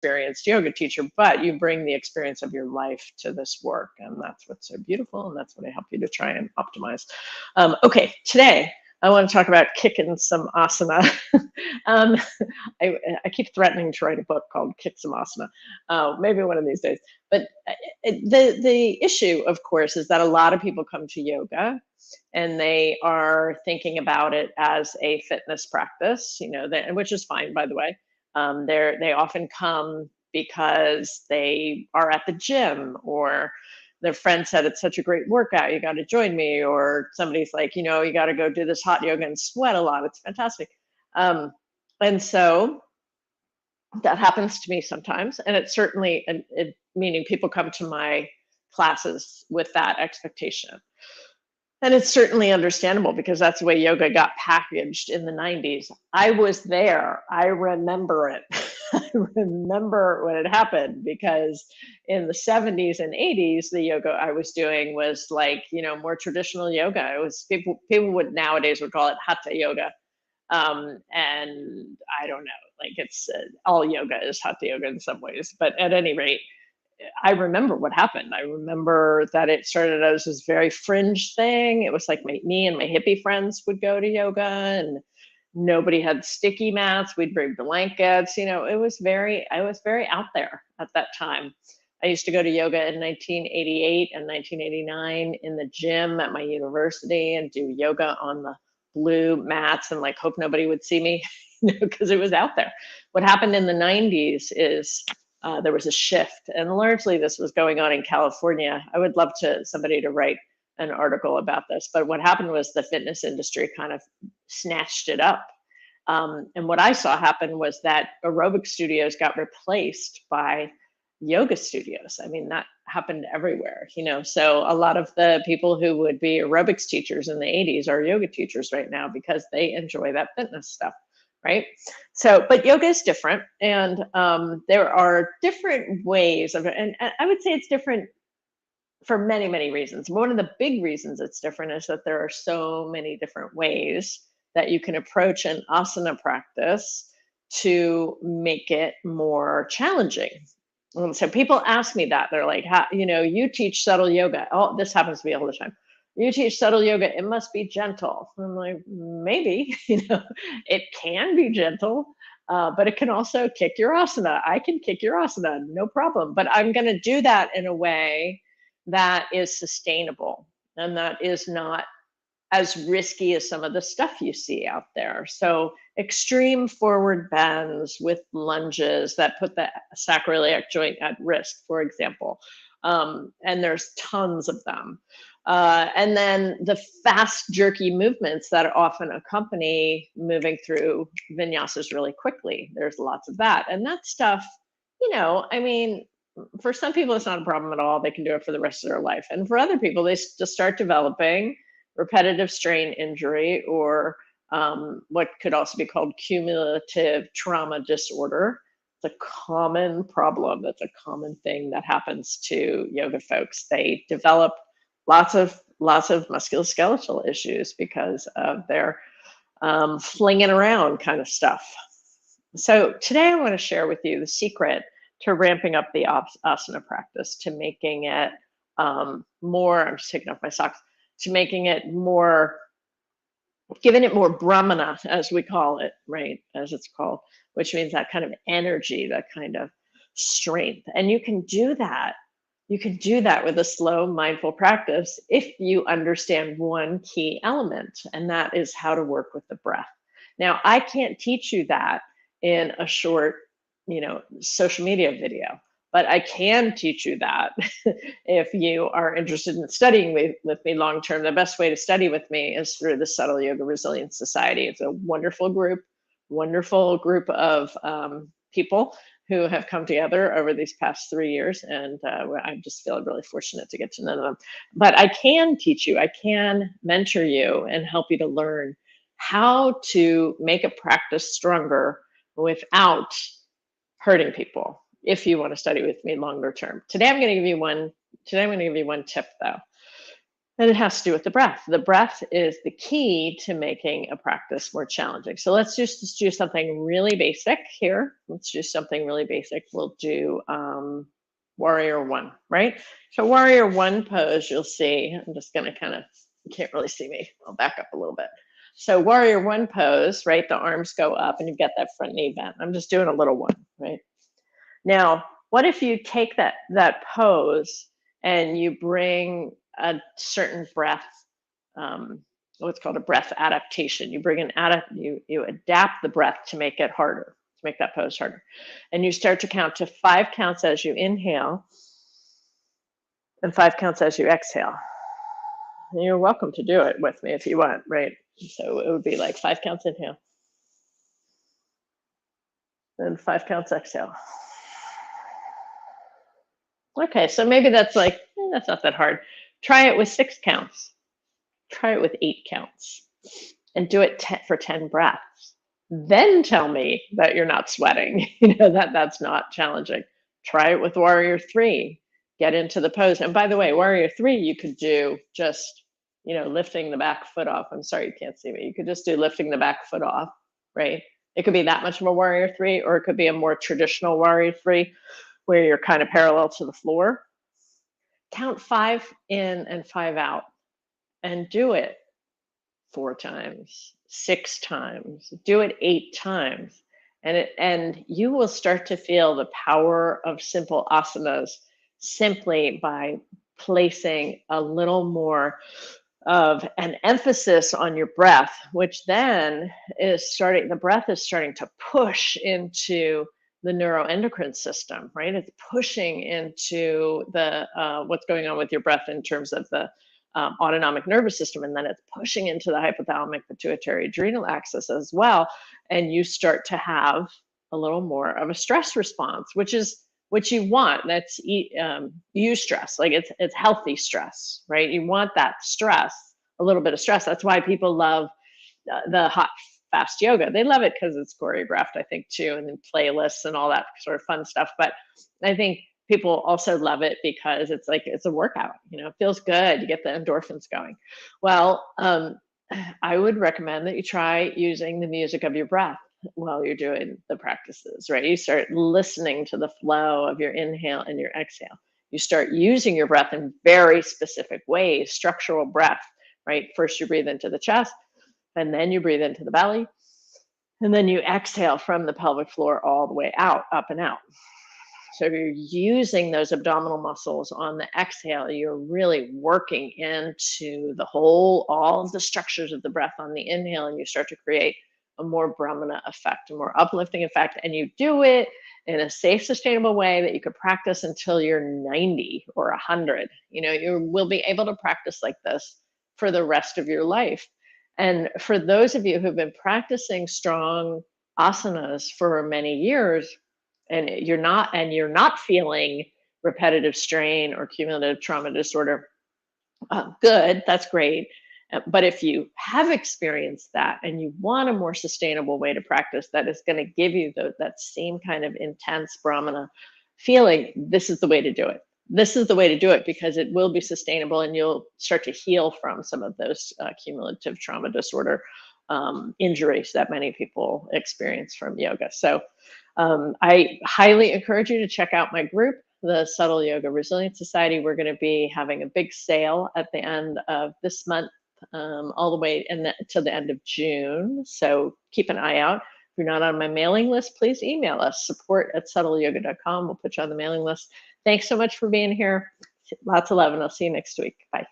experienced yoga teacher, but you bring the experience of your life to this work. And that's what's so beautiful. And that's what I help you to try and optimize. Okay, today I want to talk about kicking some asana. um, I keep threatening to write a book called Kick Some Asana, maybe one of these days. But the issue, of course, is that a lot of people come to yoga and they are thinking about it as a fitness practice, which is fine, by the way. They often come because they are at the gym, or their friend said it's such a great workout, you got to join me, or somebody's like, you got to go do this hot yoga and sweat a lot, it's fantastic. And so that happens to me sometimes, and it's certainly meaning people come to my classes with that expectation. And it's certainly understandable because that's the way yoga got packaged in the 90s. I was there. I remember it. I remember when it happened, because in the 70s and 80s, the yoga I was doing was like, more traditional yoga. It was people would nowadays would call it hatha yoga. And I don't know, like it's all yoga is hatha yoga in some ways, but at any rate, I remember what happened. I remember that it started as this very fringe thing. It was like me and my hippie friends would go to yoga, and nobody had sticky mats. We'd bring blankets. I was very out there at that time. I used to go to yoga in 1988 and 1989 in the gym at my university and do yoga on the blue mats and like hope nobody would see me, because it was out there. What happened in the 90s is there was a shift, and largely this was going on in California. I would love somebody to write an article about this, but what happened was the fitness industry kind of snatched it up. And what I saw happen was that aerobic studios got replaced by yoga studios. I mean, that happened everywhere, so a lot of the people who would be aerobics teachers in the 80s are yoga teachers right now because they enjoy that fitness stuff. Right. So, but yoga is different, and there are different ways of it. And I would say it's different for many, many reasons. One of the big reasons it's different is that there are so many different ways that you can approach an asana practice to make it more challenging. And so people ask me that. They're like, you teach subtle yoga. Oh, this happens to me all the time. You teach subtle yoga, it must be gentle. I'm like, maybe, it can be gentle, but it can also kick your asana. I can kick your asana, no problem. But I'm going to do that in a way that is sustainable and that is not as risky as some of the stuff you see out there. So extreme forward bends with lunges that put the sacroiliac joint at risk, for example. And there's tons of them. And then the fast, jerky movements that often accompany moving through vinyasas really quickly. There's lots of that. And that stuff, for some people, it's not a problem at all. They can do it for the rest of their life. And for other people, they just start developing repetitive strain injury, or what could also be called cumulative trauma disorder. It's a common problem. That's a common thing that happens to yoga folks. They develop lots of musculoskeletal issues because of their flinging around kind of stuff. So today I want to share with you the secret to ramping up the asana practice, to making it more, I'm just taking off my socks, to making it more, giving it more brahmana, as we call it, right, as it's called, which means that kind of energy, that kind of strength. And you can do that with a slow, mindful practice if you understand one key element, and that is how to work with the breath. Now, I can't teach you that in a short, social media video, but I can teach you that if you are interested in studying with me long term. The best way to study with me is through the Subtle Yoga Resilience Society. It's a wonderful group of people who have come together over these past 3 years, and I just feel really fortunate to get to know them. But I can teach you, I can mentor you and help you to learn how to make a practice stronger without hurting people, if you want to study with me longer term. Today I'm going to give you one tip, though. And it has to do with the breath. The breath is the key to making a practice more challenging. So let's just do something really basic here. Let's do something really basic. We'll do warrior one, right? So warrior one pose, you'll see, I'm just gonna kind of, you can't really see me. I'll back up a little bit. So warrior one pose, right? The arms go up and you've got that front knee bent. I'm just doing a little one, right? Now, what if you take that pose and you bring a certain breath, what's called a breath adaptation. You bring you adapt the breath to make it harder, to make that pose harder. And you start to count to 5 counts as you inhale and 5 counts as you exhale. And you're welcome to do it with me if you want, right? So it would be like 5 counts inhale, then 5 counts exhale. Okay, so maybe that's like, that's not that hard. Try it with 6 counts. Try it with 8 counts. And do it for 10 breaths. Then tell me that you're not sweating, that's not challenging. Try it with warrior 3. Get into the pose. And by the way, warrior 3, you could do just, lifting the back foot off. I'm sorry you can't see me. You could just do lifting the back foot off, right? It could be that much of a warrior 3, or it could be a more traditional warrior 3 where you're kind of parallel to the floor. Count 5 in and 5 out and do it 4 times, 6 times, do it 8 times. And you will start to feel the power of simple asanas simply by placing a little more of an emphasis on your breath, which then the breath is starting to push into the neuroendocrine system, right? It's pushing into the what's going on with your breath in terms of the autonomic nervous system, and then it's pushing into the hypothalamic pituitary adrenal axis as well, and you start to have a little more of a stress response, which is what you want. That's eustress, like it's healthy stress, right? You want that stress, a little bit of stress. That's why people love the hot fast yoga. They love it because it's choreographed, I think, too, and then playlists and all that sort of fun stuff. But I think people also love it because it's like it's a workout. It feels good. You get the endorphins going. Well, I would recommend that you try using the music of your breath while you're doing the practices, right? You start listening to the flow of your inhale and your exhale. You start using your breath in very specific ways, structural breath, right? First you breathe into the chest, and then you breathe into the belly, and then you exhale from the pelvic floor all the way out, up and out. So if you're using those abdominal muscles on the exhale, you're really working into all of the structures of the breath on the inhale, and you start to create a more Brahmana effect, a more uplifting effect. And you do it in a safe, sustainable way that you could practice until you're 90 or 100. You will be able to practice like this for the rest of your life. And for those of you who've been practicing strong asanas for many years, and you're not feeling repetitive strain or cumulative trauma disorder, good, that's great. But if you have experienced that and you want a more sustainable way to practice that is going to give you that same kind of intense Brahmana feeling, this is the way to do it. This is the way to do it because it will be sustainable and you'll start to heal from some of those cumulative trauma disorder injuries that many people experience from yoga. So I highly encourage you to check out my group, the Subtle Yoga Resilience Society. We're going to be having a big sale at the end of this month, all the way to the end of June. So keep an eye out. If you're not on my mailing list, please email us, support@subtleyoga.com. We'll put you on the mailing list. Thanks so much for being here. Lots of love, and I'll see you next week. Bye.